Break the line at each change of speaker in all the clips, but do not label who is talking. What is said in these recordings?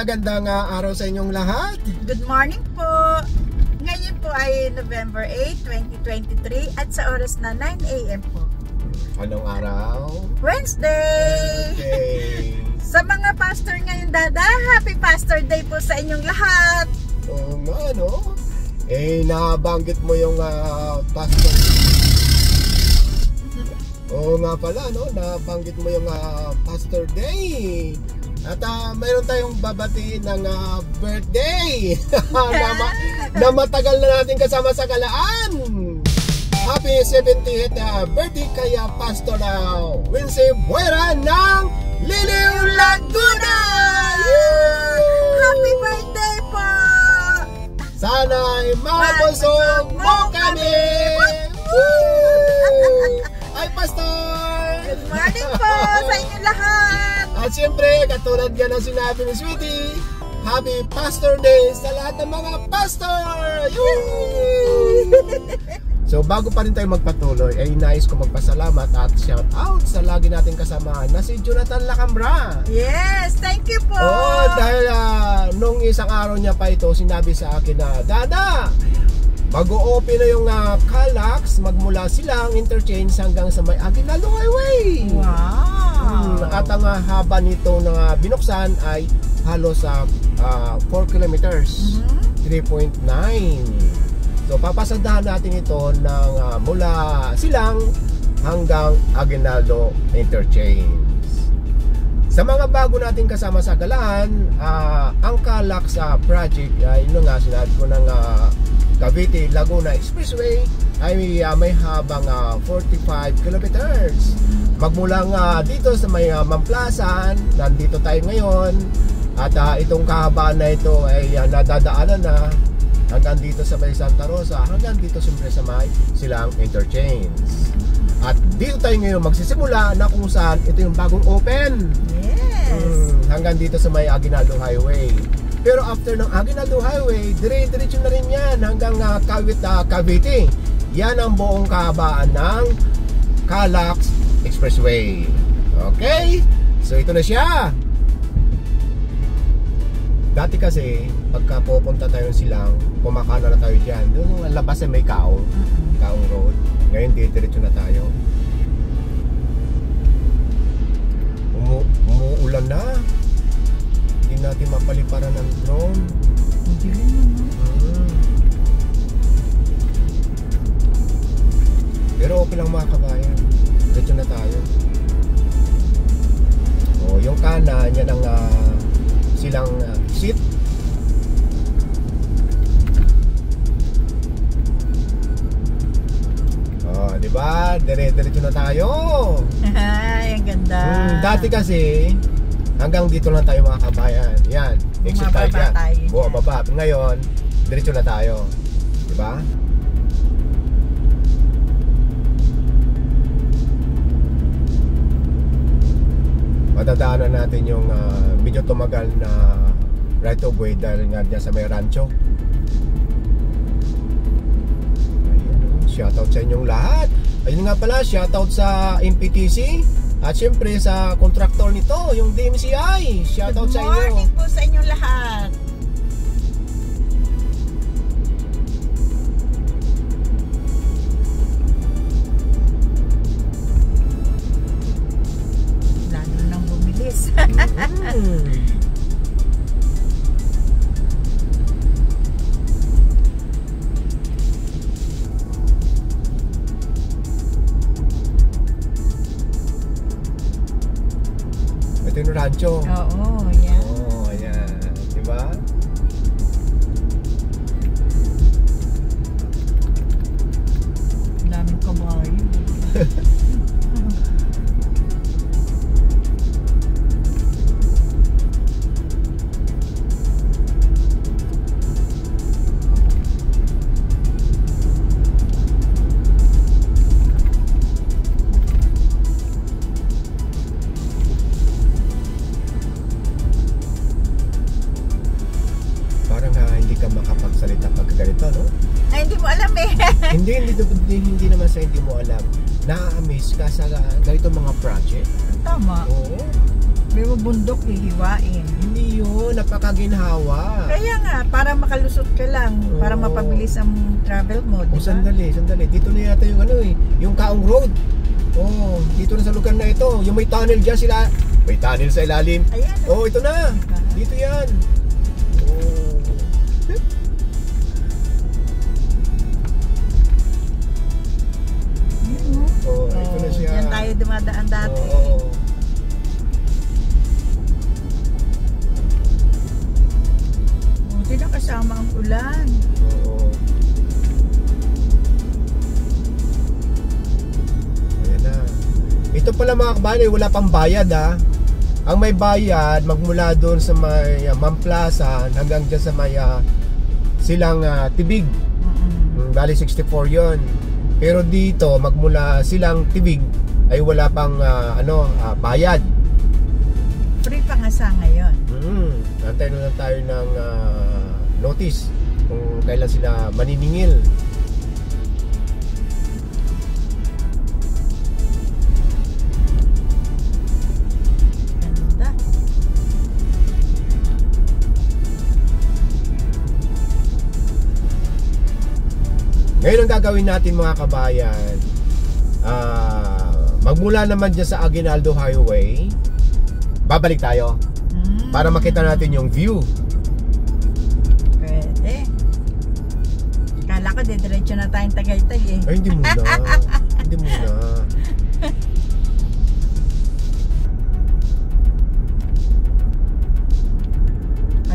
magandang araw sa inyong lahat.
Good morning po. Ngayon po ay November 8, 2023 at sa oras na 9 AM po.
Anong araw?
Wednesday! Sa mga pastor ngayon, Dada, Happy Pastor Day po sa inyong lahat.
Oo nga, no? Nabanggit mo yung pastor. Oo nga pala, no? Nabanggit mo yung Pastor Day. At mayroon tayong babatiin ng birthday na matagal na natin kasama sa Galaan. Happy 70th birthday kay Pastor Wincy Buera ng Liliw, Laguna!
Happy birthday po!
Sana'y mabusog mo kami! Ay, Pastor!
Good morning po sa inyong lahat!
At siyempre, katulad nga na sinabi ni Sweetie, Happy Pastor Day sa lahat ng mga pastor! So bago pa rin tayo magpatuloy, ay nais ko magpasalamat at shout out sa lagi nating kasama na si Jonathan Lacambra.
Yes, thank you po!
Oh, dahil nung isang araw niya pa ito, sinabi sa akin na, Dada, mag-o-open na yung Calax magmula Silang Interchange hanggang sa may Aguinaldo Highway.
Wow!
At ang haba nito na binuksan ay halos 4 kilometers, 3.9. So papasadahan natin ito ng mula Silang hanggang Aguinaldo Interchange. Sa mga bago nating kasama sa Galaan, ang Calax project ay yun nga sinabi ko ng Cavite Laguna Expressway ay may habang 45 kilometers. Magmula nga dito sa may Mamplasan, nandito tayo ngayon. At itong kahabaan na ito ay nadadaanan na hanggang dito sa may Santa Rosa, hanggang dito siyempre sa may Silang Interchange. At dito tayo ngayon magsisimula na kung saan ito yung bagong open.
Yes!
Hanggang dito sa may Aguinaldo Highway. Pero after ng Aguinaldo Highway, dire-diretso na rin yan hanggang Cavite. Yan ang buong kahabaan ng Calax Expressway. Okay? So ito na siya. Dati kasi, pagka pupunta tayo Silang, pumakana na tayo dyan. Doon ang labas ay may Kaong Road. Ngayon, diretso na tayo. Umuulan na. Hindi natin mapaliparan ng drone.
Hindi rin naman.
Pero okay lang mga kabayan. Diretso na tayo. Yung kanan, yan ang Silang exit. Di ba? Dire-diretso na tayo.
Ay, ang ganda.
Dati kasi hanggang dito lang tayo mga kabayan. Yan, exit tayo dyan. Baba. Ngayon, diretso na tayo. Di ba? Matadaanan natin yung medyo tumagal na right of way dahil nga dyan sa may rancho. Ayan, shoutout sa inyong lahat. Ayun nga pala, shoutout sa MPTC at syempre sa kontraktor nito, yung DMCI. Shoutout sa inyo.
Good morning po sa inyong lahat.
Ito yung rancho.
Oo, yan.
Ayan. Diba?
Daming kabayo.
Hindi naman sa hindi mo alam. Na-amaze ka sa ganito mga project.
Tama.
Oo.
May bundok hihiwain.
Hindi yun, napakaginhawa.
Kaya nga, para makalusot ka lang, para mapabilis ang travel mo, di ba?
Sandali. Dito na yata yung yung Kaong Road. Dito na sa lugar na ito. Yung may tunnel dyan sila. May tunnel sa ilalim.
Ayan.
Ito na. Dito yan. Ito na siya.
Yan tayo dumadaan dati. Buti na kasama ang ulan.
Ayan na. Ito pala mga kabayan, wala pang bayad ha. Ang may bayad magmula doon sa may Mamplasan hanggang dyan sa may Silang Tibig. Bali 64 yon. Pero dito magmula Silang Tibig ay wala pang bayad.
Free pa nga sa ngayon.
Antay na lang tayo ng notice kung kailan sila maniningil.
Ganda.
Ngayon ang gagawin natin mga kabayan, magmula naman dyan sa Aguinaldo Highway, babalik tayo para makita natin yung view.
Pwede. Kala ko diretso na tayong Tagaytay eh.
Ay, hindi muna. Hindi muna.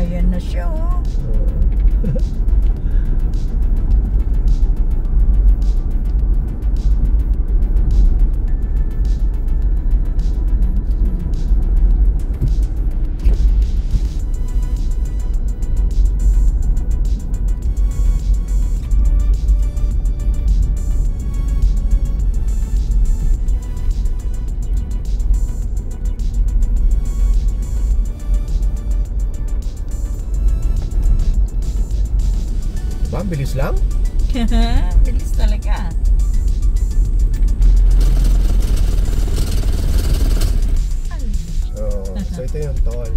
Ayan na siya
Bilis lang?
Bilis talaga.
So ito yung toll.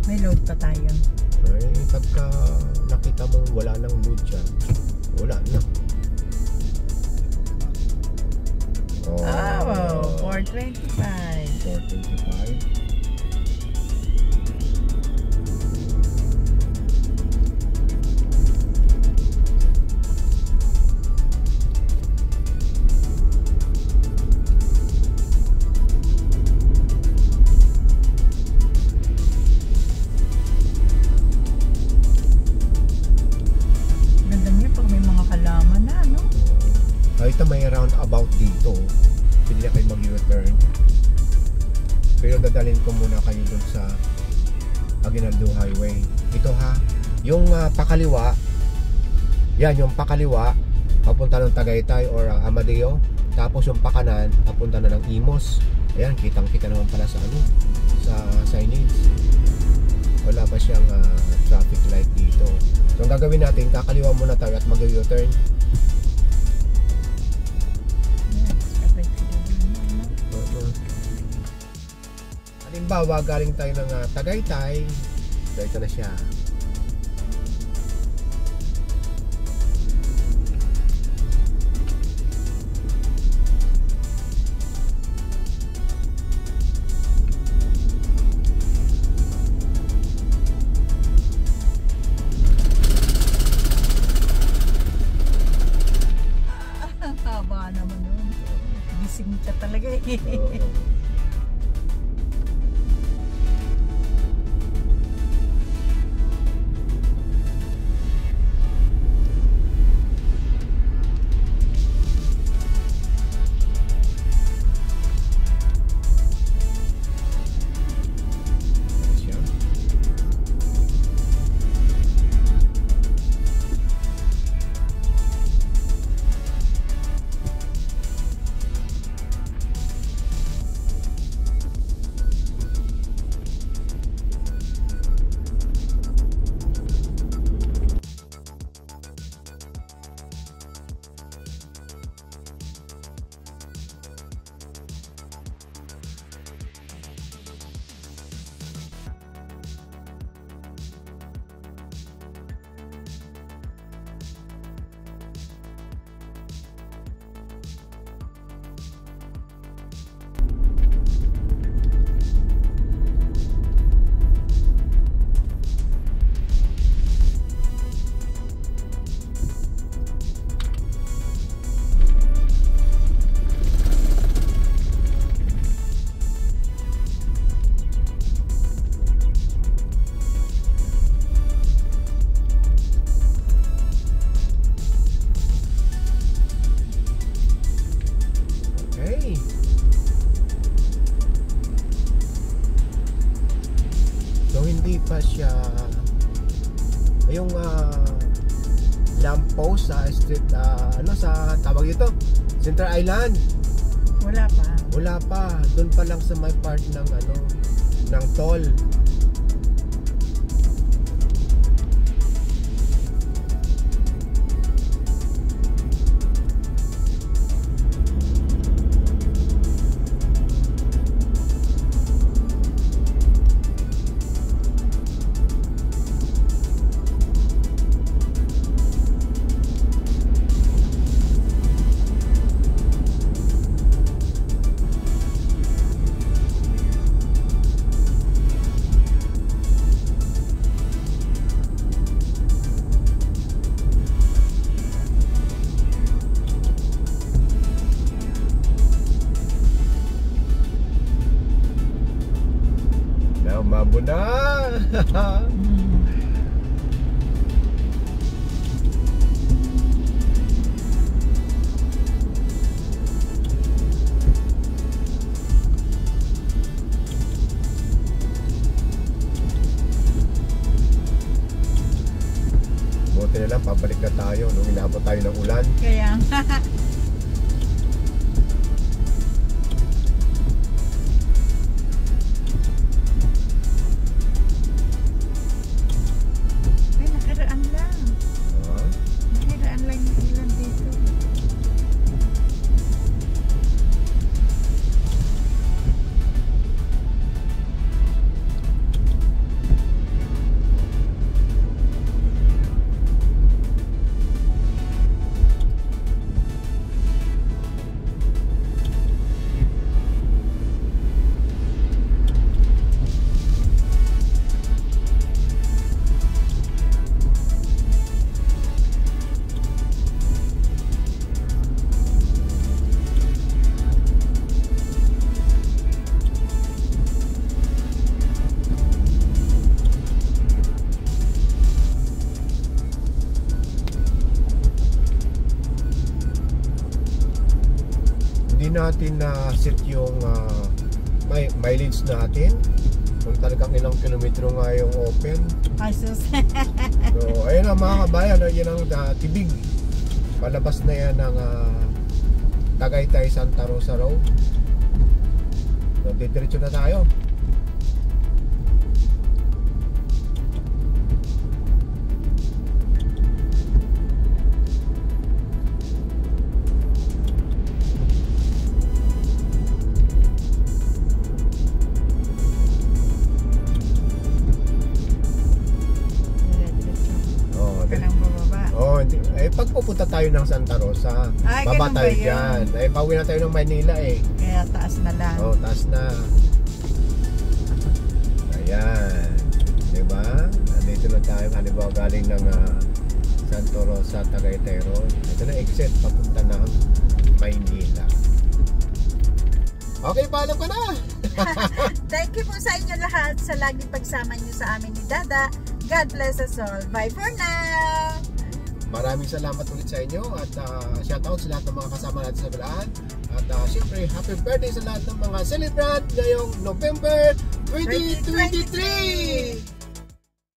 May load pa tayo.
Ay, pagka nakita mo wala nang load dyan, wala na.
425.
May roundabout dito, pwede na kayo mag-U-turn. Pero dadalhin ko muna kayo dun sa Aguinaldo Highway. Ito ha, yung pakaliwa, yan yung pakaliwa papunta ng Tagaytay or Amadeo. Tapos yung pakanan papunta na ng Imos. Ayan, kitang kita naman pala sa sa signage. Wala pa siyang traffic light dito. So ang gagawin natin, kakaliwa muna tayo at mag-U-turn. Halimbawa, galing tayo ng Tagaytay. So ito na siya.
Haba naman nun. Gising ka talaga eh.
pa siya yung lamppost sa street, sa tawag dito, Central Island. Wala pa. Doon pa lang sa may part ng ng toll. Mabo na. Buti na lang, pabalik na tayo nung inabot tayo ng ulan.
Kaya natin na set yung mileage natin kung talagang ilang kilometro nga yung open. So ayun na mga kabayan, yun ang tibig, palabas na yan ng Tagaytay Santa Rosa Road. So didiretso na tayo. Pag pupunta tayo ng Santa Rosa, baba tayo dyan. Pauwi na tayo ng Manila Kaya taas na lang.
Taas na. Ayan. Diba? Nandito na tayo. Halimbawa galing ng Santa Rosa, Tagaytay Road. Ito na exit, papunta ng Maynila. Okay, paalam ka na.
Thank you po sa inyo lahat sa laging pagsama nyo sa amin ni Dada. God bless us all. Bye for now.
Maraming salamat ulit sa inyo at shoutout sa lahat ng mga kasama natin sa Balaan. At syempre, happy birthday sa lahat ng mga celebrant ngayong November 2023!